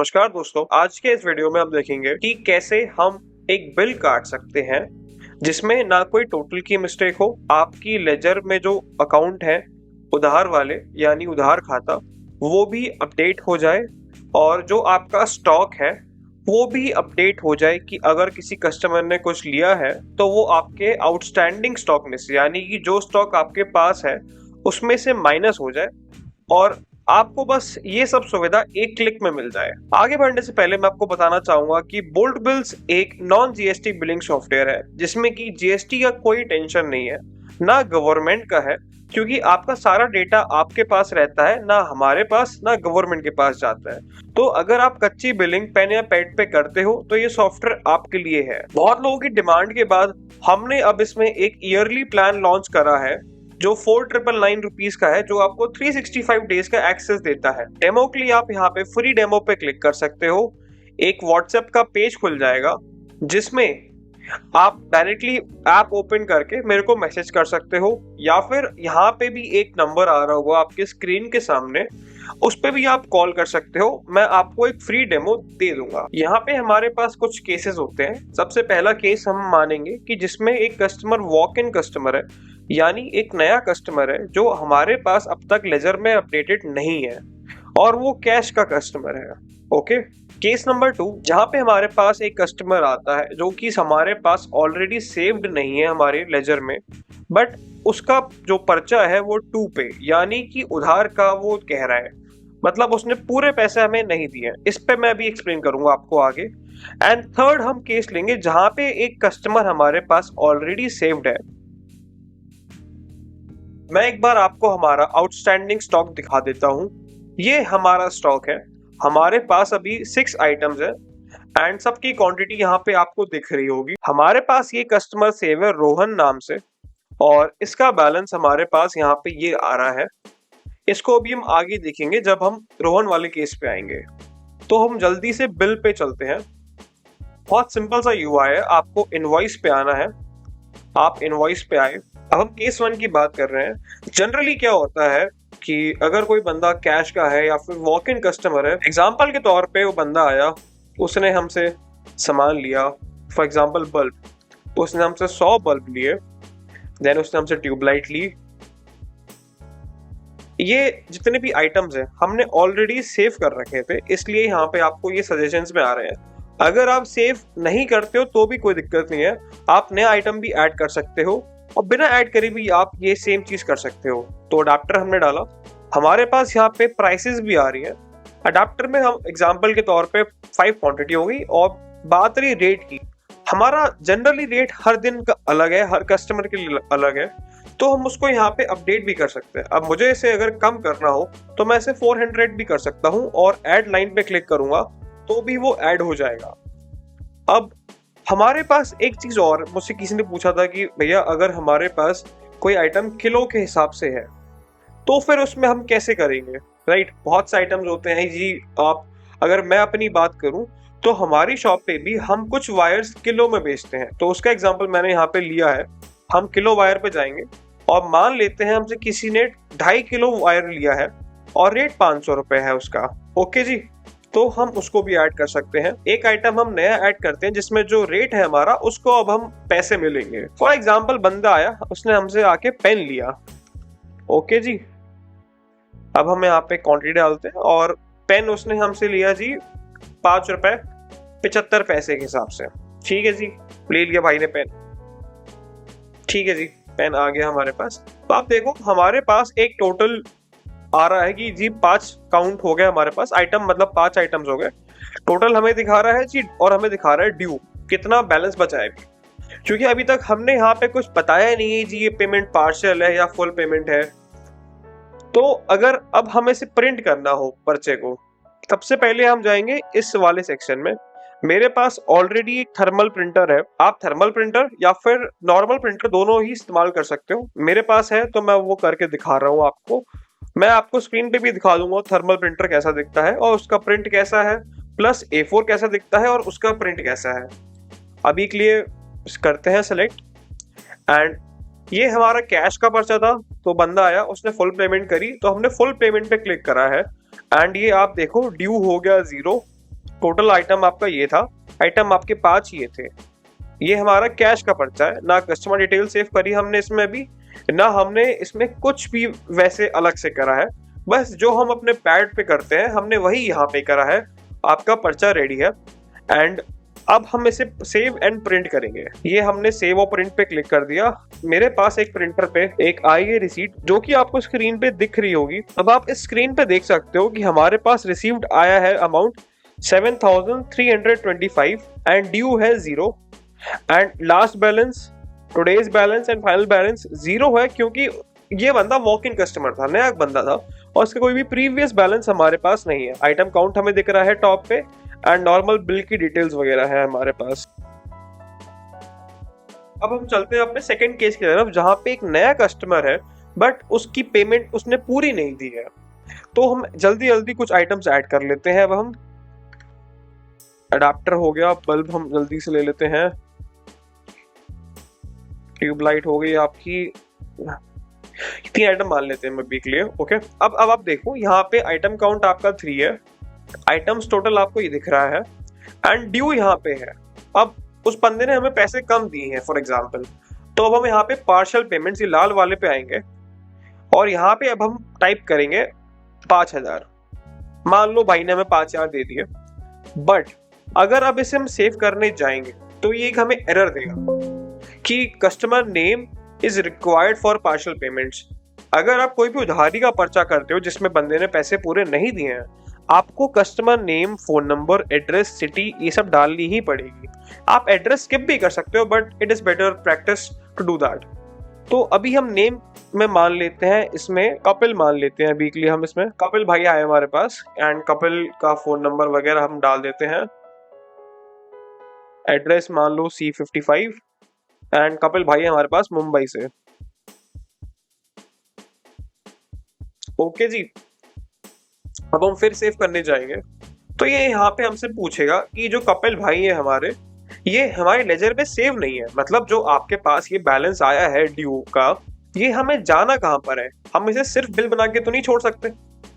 नमस्कार दोस्तों, आज के इस वीडियो में हम देखेंगे कि कैसे हम एक बिल काट सकते हैं जिसमें ना कोई टोटल की मिस्टेक हो, आपकी लेजर में जो अकाउंट है उधार वाले यानी उधार खाता वो भी अपडेट हो जाए और जो आपका स्टॉक है वो भी अपडेट हो जाए कि अगर किसी कस्टमर ने कुछ लिया है तो वो आपके आउटस्टैंडिंग स्टॉक में से यानी कि जो स्टॉक आपके पास है उसमें से माइनस हो जाए और आपको बस ये सब सुविधा एक क्लिक में मिल जाए। आगे बढ़ने से पहले मैं आपको बताना चाहूंगा कि बोल्ट बिल्स एक नॉन जीएसटी बिलिंग सॉफ्टवेयर है जिसमें कि जीएसटी का कोई टेंशन नहीं है, ना गवर्नमेंट का है, क्योंकि आपका सारा डेटा आपके पास रहता है, ना हमारे पास ना गवर्नमेंट के पास जाता है। तो अगर आप कच्ची बिलिंग पेन या पैड पे करते हो तो ये सॉफ्टवेयर आपके लिए है। बहुत लोगों की डिमांड के बाद हमने अब इसमें एक ईयरली प्लान लॉन्च करा है जो 4999 रुपीज का है, जो आपको 365 डेज का एक्सेस देता है। डेमो के लिए आप यहाँ पे फ्री डेमो पे क्लिक कर सकते हो। एक व्हाट्सएप का पेज खुल जाएगा जिसमें आप डायरेक्टली ऐप ओपन करके मेरे को मैसेज कर सकते हो, या फिर यहाँ पे भी एक नंबर आ रहा होगा आपके स्क्रीन के सामने, उस पे भी आप कॉल कर सकते हो। मैं आपको एक फ्री डेमो दे दूंगा। यहाँ पे हमारे पास कुछ केसेस होते हैं। सबसे पहला केस हम मानेंगे कि जिसमें एक कस्टमर वॉक इन कस्टमर है, यानी एक नया कस्टमर है जो हमारे पास अब तक लेजर में अपडेटेड नहीं है और वो कैश का कस्टमर है। ओके, केस नंबर 2, जहां पे हमारे पास एक कस्टमर आता है जो कि हमारे पास ऑलरेडी सेव्ड नहीं है हमारे लेजर में, बट उसका जो पर्चा है वो 2 पे यानी कि उधार का वो कह रहा है, मतलब उसने पूरे पैसे हमें नहीं दिए। इस पे मैं भी एक्सप्लेन करूंगा आपको आगे। एंड थर्ड हम केस लेंगे जहां पे एक कस्टमर हमारे पास ऑलरेडी सेव्ड है। मैं एक बार आपको हमारा आउटस्टैंडिंग स्टॉक दिखा देता हूं। ये हमारा स्टॉक है, हमारे पास अभी 6 आइटम्स है एंड सबकी क्वांटिटी यहाँ पे आपको दिख रही होगी। हमारे पास ये कस्टमर सेव है रोहन नाम से और इसका बैलेंस हमारे पास यहाँ पे ये आ रहा है। इसको भी हम आगे देखेंगे जब हम रोहन वाले केस पे आएंगे। तो हम जल्दी से बिल पे चलते हैं। बहुत सिंपल सा यूआई है, आपको इनवॉइस पे आना है। आप इनवॉइस पे आए। अब हम केस 1 की बात कर रहे हैं। जनरली क्या होता है कि अगर कोई बंदा कैश का है या फिर वॉक इन कस्टमर है, एग्जांपल के तौर पे वो बंदा आया, उसने हमसे सामान लिया, फॉर एग्जांपल बल्ब, उसने हमसे 100 बल्ब लिए, देन उसने हमसे ट्यूबलाइट ली। ये जितने भी आइटम्स हैं हमने ऑलरेडी सेव कर रखे थे, इसलिए यहाँ पे आपको ये सजेशंस में आ रहे हैं। अगर आप सेव नहीं करते हो तो भी कोई दिक्कत नहीं है, आप नया आइटम भी ऐड कर सकते हो और बिना ऐड करे भी आप ये सेम चीज कर सकते हो। तो अडाप्टर हमने डाला, हमारे पास यहाँ पे प्राइसेस भी आ रही है। अडाप्टर में हम एग्जांपल के तौर पे 5 क्वांटिटी हो गई। और बात रही रेट की, हमारा जनरली रेट हर दिन का अलग है, हर कस्टमर के लिए अलग है, तो हम उसको यहाँ पे अपडेट भी कर सकते हैं। अब मुझे इसे अगर कम करना हो तो मैं इसे 400 भी कर सकता हूँ और ऐड लाइन पे क्लिक करूंगा तो भी वो ऐड हो जाएगा। अब हमारे पास एक चीज और, मुझसे किसी ने पूछा था कि भैया अगर हमारे पास कोई आइटम किलो के हिसाब से है तो फिर उसमें हम कैसे करेंगे, राइट? बहुत से आइटम्स होते हैं जी। आप अगर मैं अपनी बात करूं तो हमारी शॉप पे भी हम कुछ वायर्स किलो में बेचते हैं, तो उसका एग्जांपल मैंने यहाँ पे लिया है। हम किलो वायर पे जाएंगे और मान लेते हैं हमसे किसी ने 2.5 किलो वायर लिया है और रेट 500 रुपए है उसका। ओके जी, तो हम उसको भी ऐड कर सकते हैं। एक आइटम हम नया ऐड करते हैं जिसमें जो रेट है हमारा उसको अब हम पैसे मिलेंगे। फॉर एग्जांपल बंदा आया, उसने हमसे आके पेन लिया। ओके जी, अब हम यहाँ पे क्वांटिटी डालते हैं और पेन उसने हमसे लिया जी 5 रुपए 75 पैसे के हिसाब से। ठीक है जी, ले लिया भाई ने पेन। ठीक है जी, पेन आ गया हमारे पास। तो आप देखो हमारे पास एक टोटल आ रहा है कि जी 5 काउंट हो गए हमारे पास आइटम, मतलब 5 आइटम्स हो गए टोटल हमें दिखा रहा है जी। और हमें दिखा रहा है ड्यू, कितना बैलेंस बचा है। क्योंकि अभी तक हमने यहाँ पे कुछ बताया नहीं है जी ये पेमेंट पार्शियल है या फुल पेमेंट है। तो अगर अब हमें से प्रिंट करना हो पर्चे को, सबसे पहले हम जाएंगे इस वाले सेक्शन में। मेरे पास ऑलरेडी एक थर्मल प्रिंटर है, आप थर्मल प्रिंटर या फिर नॉर्मल प्रिंटर दोनों ही इस्तेमाल कर सकते हो। मेरे पास है तो मैं वो करके दिखा रहा हूँ आपको। मैं आपको स्क्रीन पे भी दिखा दूंगा थर्मल प्रिंटर कैसा दिखता है और उसका प्रिंट कैसा है, प्लस A4 कैसा दिखता है और उसका प्रिंट कैसा है। अभी के लिए करते हैं सेलेक्ट। एंड ये हमारा कैश का पर्चा था, तो बंदा आया उसने फुल पेमेंट करी तो हमने फुल पेमेंट पे क्लिक करा है। एंड ये आप देखो ड्यू हो गया 0 टोटल आइटम आपका ये था, आइटम आपके 5 ये थे। ये हमारा कैश का पर्चा है, ना कस्टमर डिटेल सेव करी हमने इसमें अभी, ना हमने इसमें कुछ भी वैसे अलग से करा है। बस जो हम अपने पैड पे करते हैं हमने वही यहाँ पे करा है। आपका पर्चा रेडी है एंड अब हम इसे सेव एंड प्रिंट करेंगे। ये हमने सेव और प्रिंट पे क्लिक कर दिया। मेरे पास एक प्रिंटर पे एक आई है रिसीट, जो कि आपको स्क्रीन पे दिख रही होगी। अब आप इस स्क्रीन पे देख सकते हो कि हमारे पास रिसीव्ड आया है अमाउंट 7,325 एंड ड्यू है 0 and last balance, today's balance and final balance 0 है, क्योंकि ये बंदा वॉक इन कस्टमर था, नया बंदा था और उसका कोई भी प्रीवियस बैलेंस हमारे पास नहीं है। आइटम काउंट हमें दिख रहा है टॉप पे एंड नॉर्मल बिल की डिटेल्स वगैरह है हमारे पास। अब हम चलते हैं अपने सेकंड केस की तरफ, जहां पे एक नया कस्टमर है बट उसकी पेमेंट उसने पूरी नहीं दी है। तो हम जल्दी जल्दी कुछ आइटम्स ऐड कर लेते हैं। अब हम अडाप्टर हो गया, बल्ब हम जल्दी से ले लेते हैं, ट्यूबलाइट हो गई आपकी, 3 आइटम मान लेते हैं अभी के लिए। ओके, अब आप देखो यहाँ पे आइटम काउंट आपका 3 है, आइटम्स टोटल आपको ये दिख रहा है एंड ड्यू यहाँ पे है। अब उस बंदे ने हमें पैसे कम दिए हैं फॉर एग्जांपल, तो अब हम यहाँ पे पार्शियल पेमेंट्स, ये लाल वाले पे आएंगे और यहाँ पे अब हम टाइप करेंगे 5,000। मान लो भाई ने हमें 5,000 दे दिए, बट अगर अब इसे हम सेव करने जाएंगे तो ये एक हमें एरर देगा कि customer name is required for partial payments. अगर आप कोई भी उधारी का पर्चा करते हो जिसमें बंदे ने पैसे पूरे नहीं दिए हैं, आपको customer name, phone number, address, city ये सब डालनी ही पड़ेगी। आप एड्रेस स्किप भी कर सकते हो but it is better practice to do that. तो अभी हम नेम में मान लेते हैं, इसमें कपिल मान लेते हैं अभी के लिए। हम इसमें कपिल भाई आए हमारे पास एंड कपिल का फोन नंबर वगैरह हम डाल देते हैं। एड्रेस मान लो C55 एंड कपिल भाई हमारे पास मुंबई से। ओके जी, अब हम फिर सेव करने जाएंगे तो ये यहाँ पे हमसे पूछेगा कि जो कपिल भाई है हमारे, ये हमारे लेजर में सेव नहीं है। मतलब जो आपके पास ये बैलेंस आया है ड्यू का, ये हमें जाना कहाँ पर है। हम इसे सिर्फ बिल बना के तो नहीं छोड़ सकते,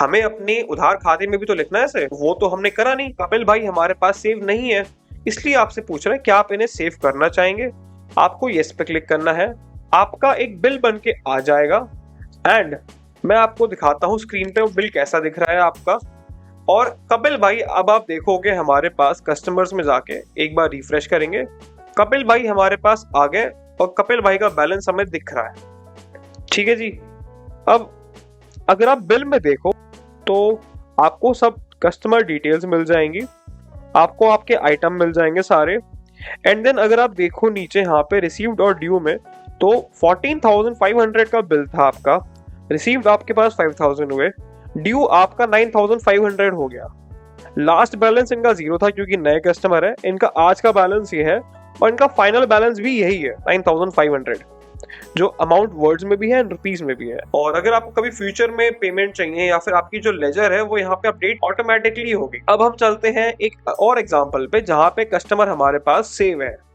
हमें अपने उधार खाते में भी तो लिखना है इसे। वो तो हमने करा नहीं, कपिल भाई हमारे पास सेव नहीं है, इसलिए आपसे पूछ रहे हैं क्या आप इन्हें सेव करना चाहेंगे। आपको यस पे क्लिक करना है, आपका एक बिल बन के आ जाएगा एंड मैं आपको दिखाता हूँ स्क्रीन पे वो बिल कैसा दिख रहा है आपका। और कपिल भाई, अब आप देखोगे हमारे पास कस्टमर्स में जाके एक बार रिफ्रेश करेंगे, कपिल भाई हमारे पास आ गए और कपिल भाई का बैलेंस हमें दिख रहा है। ठीक है जी, अब अगर आप बिल में देखो तो आपको सब कस्टमर डिटेल्स मिल जाएंगी, आपको आपके आइटम मिल जाएंगे सारे। एंड देन अगर आप देखो नीचे यहाँ पे रिसीव्ड और ड्यू में, तो 14,500 का बिल था आपका, रिसीव्ड आपके पास 5,000 हुए, ड्यू आपका 9,500 हो गया। लास्ट बैलेंस इनका 0 था क्योंकि नए कस्टमर है, इनका आज का बैलेंस ये है और इनका फाइनल बैलेंस भी यही है 9,500, जो अमाउंट वर्ड्स में भी है एंड रुपीस में भी है। और अगर आपको कभी फ्यूचर में पेमेंट चाहिए या फिर आपकी जो लेजर है वो यहाँ पे अपडेट ऑटोमेटिकली होगी। अब हम चलते हैं एक और एग्जांपल पे जहां पे कस्टमर हमारे पास सेव है,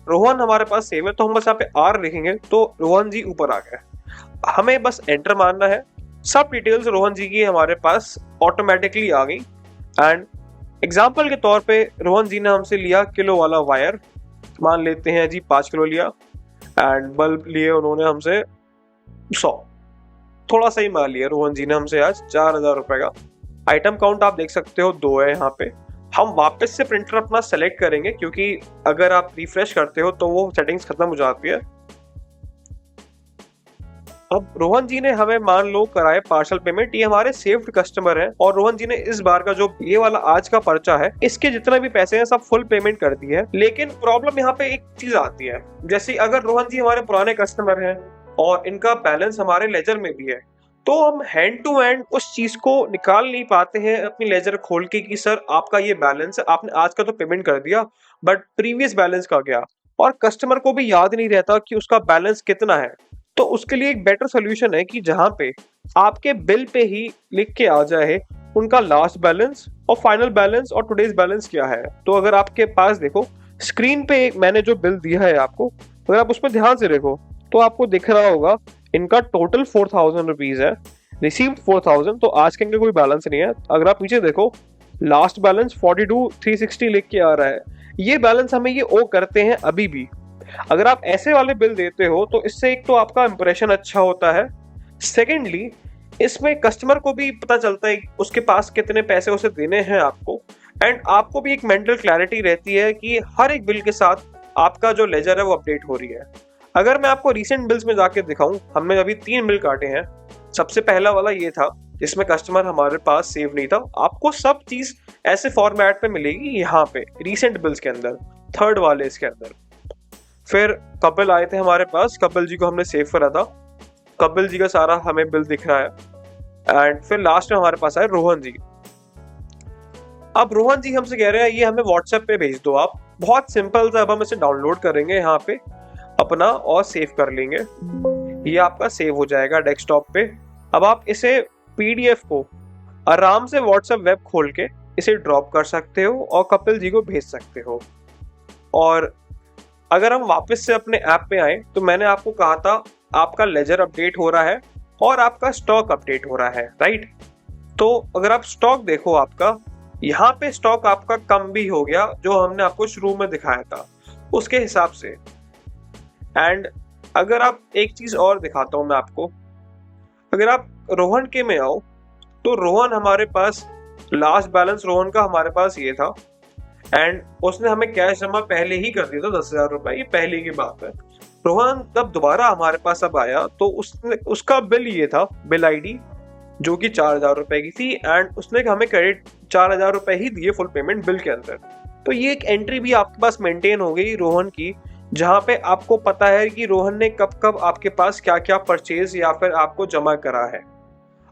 रोहन हमारे पास सेव है, तो हम बस यहाँ पे R लिखेंगे तो रोहन जी ऊपर आ गए। हमें बस एंटर मारना है, सब डिटेल्स रोहन जी की हमारे पास ऑटोमेटिकली आ गई। एंड एग्जांपल के तौर पे रोहन जी ने हमसे लिया किलो वाला वायर, मान लेते हैं जी 5 किलो लिया, एंड बल्ब लिए उन्होंने हमसे 100, थोड़ा सही मान लिया रोहन जी ने हमसे आज 4,000 रुपए का। आइटम काउंट आप देख सकते हो 2 है यहाँ पे। हम वापस से प्रिंटर अपना सेलेक्ट करेंगे क्योंकि अगर आप रिफ्रेश करते हो तो वो सेटिंग्स खत्म हो जाती है। अब रोहन जी ने हमें मान लो कराए पार्शियल पेमेंट, ये हमारे सेव्ड कस्टमर हैं और रोहन जी ने इस बार का जो ये वाला आज का पर्चा है इसके जितने भी पैसे हैं सब फुल पेमेंट कर दी है। लेकिन प्रॉब्लम यहाँ पे एक चीज आती है, जैसे अगर रोहन जी हमारे पुराने कस्टमर हैं और इनका बैलेंस हमारे लेजर में भी है, तो हम हैंड टू हैंड उस चीज को निकाल नहीं पाते हैं अपनी लेजर खोल के कि सर आपका ये बैलेंस है, आपने आज का तो पेमेंट कर दिया बट प्रीवियस बैलेंस का क्या, और कस्टमर को भी याद नहीं रहता कि उसका बैलेंस कितना है। तो उसके लिए एक बेटर सोल्यूशन है कि जहां पे आपके बिल पे ही लिख के आ जाए उनका लास्ट बैलेंस और फाइनल बैलेंस और टुडेज बैलेंस क्या है। तो अगर आपके पास देखो स्क्रीन पे मैंने जो बिल दिया है आपको, अगर आप उसमें ध्यान से देखो तो आपको दिख रहा होगा इनका टोटल 4,000 रुपीज है, रिसीव्ड 4,000, तो आज के इनका कोई बैलेंस नहीं है। अगर आप नीचे देखो लास्ट बैलेंस 42,360 लिख के आ रहा है। ये बैलेंस हमें ये ओ करते हैं अभी भी। अगर आप ऐसे वाले बिल देते हो तो इससे एक तो आपका इंप्रेशन अच्छा होता है, सेकेंडली इसमें कस्टमर को भी पता चलता है उसके पास कितने पैसे उसे देने हैं आपको, एंड आपको भी एक मेंटल क्लैरिटी रहती है कि हर एक बिल के साथ आपका जो लेजर है वो अपडेट हो रही है। अगर मैं आपको रीसेंट बिल्स में जाके दिखाऊं, हमने अभी 3 बिल काटे हैं। सबसे पहला वाला ये था जिसमें कस्टमर हमारे पास सेव नहीं था। आपको सब चीज ऐसे फॉर्मेट पे मिलेगी यहाँ पे रीसेंट बिल्स के अंदर, थर्ड वाले इसके अंदर। फिर कपिल आए थे हमारे पास, कपिल जी को हमने सेव करा था, कपिल जी का सारा हमें बिल दिख रहा है। एंड फिर लास्ट में हमारे पास आए रोहन जी। अब रोहन जी हमसे कह रहे हैं ये हमें व्हाट्सएप पे भेज दो आप। बहुत सिंपल सा, अब हम इसे डाउनलोड करेंगे यहाँ पे अपना और सेव कर लेंगे। ये आपका सेव हो जाएगा डेस्कटॉप पे। अब आप इसे पीडीएफ को आराम से व्हाट्सएप वेब खोल के इसे ड्रॉप कर सकते हो और कपिल जी को भेज सकते हो। और अगर हम वापस से अपने ऐप पे आए तो मैंने आपको कहा था आपका लेजर अपडेट हो रहा है और आपका स्टॉक अपडेट हो रहा है, राइट। तो अगर आप स्टॉक देखो, आपका यहाँ पे स्टॉक आपका कम भी हो गया जो हमने आपको शुरू में दिखाया था उसके हिसाब से। एंड अगर आप एक चीज और दिखाता हूं मैं आपको, अगर आप रोहन के में आओ तो रोहन हमारे पास लास्ट बैलेंस रोहन का हमारे पास ये था, एंड उसने हमें कैश जमा पहले ही कर दिया था 10,000 रुपए। ये पहले की बात है। रोहन जब दोबारा हमारे पास अब आया तो उसका बिल ये था, बिल आईडी जो कि 4,000 रुपए की थी, एंड उसने हमें क्रेडिट 4,000 रुपए ही दिए फुल पेमेंट बिल के अंदर। तो ये एक एंट्री भी आपके पास मेंटेन हो गई रोहन की, जहां पे आपको पता है कि रोहन ने कब कब आपके पास क्या क्या परचेज या फिर आपको जमा करा है।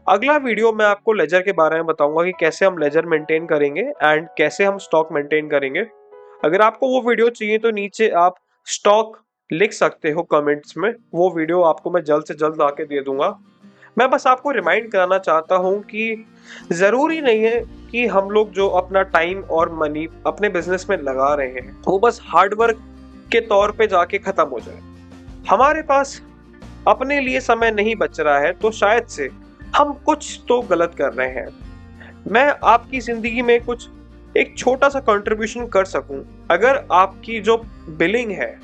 अगला वीडियो मैं आपको लेजर के बारे में बताऊंगा कि कैसे हम लेजर मेंटेन करेंगे एंड कैसे हम स्टॉक मेंटेन करेंगे। अगर आपको वो वीडियो चाहिए तो नीचे आप स्टॉक लिख सकते हो कमेंट्स में, वो वीडियो आपको मैं जल्द से जल्द आके दे दूंगा। मैं बस आपको रिमाइंड कराना चाहता हूं कि जरूरी नहीं है कि हम लोग जो अपना टाइम और मनी अपने बिजनेस में लगा रहे हैं वो बस हार्डवर्क के तौर पे जाके खत्म हो जाए। हमारे पास अपने लिए समय नहीं बच रहा है तो शायद से हम कुछ तो गलत कर रहे हैं। मैं आपकी जिंदगी में कुछ एक छोटा सा कंट्रीब्यूशन कर सकूं, अगर आपकी जो बिलिंग है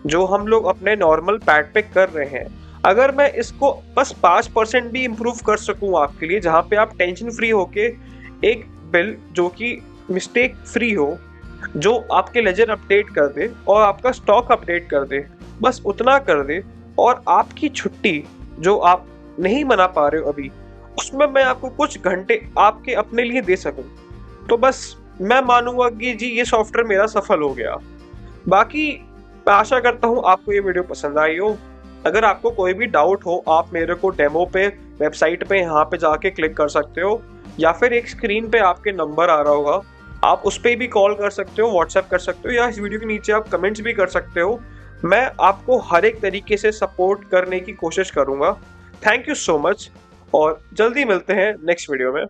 जो हम लोग अपने नॉर्मल पैड पे कर रहे हैं, अगर मैं इसको बस 5% भी इम्प्रूव कर सकूं आपके लिए, जहां पे आप टेंशन फ्री होके एक बिल जो कि मिस्टेक फ्री हो, जो आपके लेजर अपडेट कर दे और आपका स्टॉक अपडेट कर दे, बस उतना कर दे, और आपकी छुट्टी जो आप नहीं मना पा रहे हो अभी, उसमें मैं आपको कुछ घंटे आपके अपने लिए दे सकूं, तो बस मैं मानूंगा कि जी ये सॉफ्टवेयर मेरा सफल हो गया। बाकी मैं आशा करता हूं आपको ये वीडियो पसंद आई हो। अगर आपको कोई भी डाउट हो आप मेरे को डेमो पे वेबसाइट पे यहाँ पे जाके क्लिक कर सकते हो, या फिर एक स्क्रीन पे आपके नंबर आ रहा होगा, आप उस पर भी कॉल कर सकते हो, व्हाट्सएप कर सकते हो, या इस वीडियो के नीचे आप कमेंट्स भी कर सकते हो। मैं आपको हर एक तरीके से सपोर्ट करने की कोशिश करूंगा। थैंक यू सो मच और जल्दी मिलते हैं नेक्स्ट वीडियो में।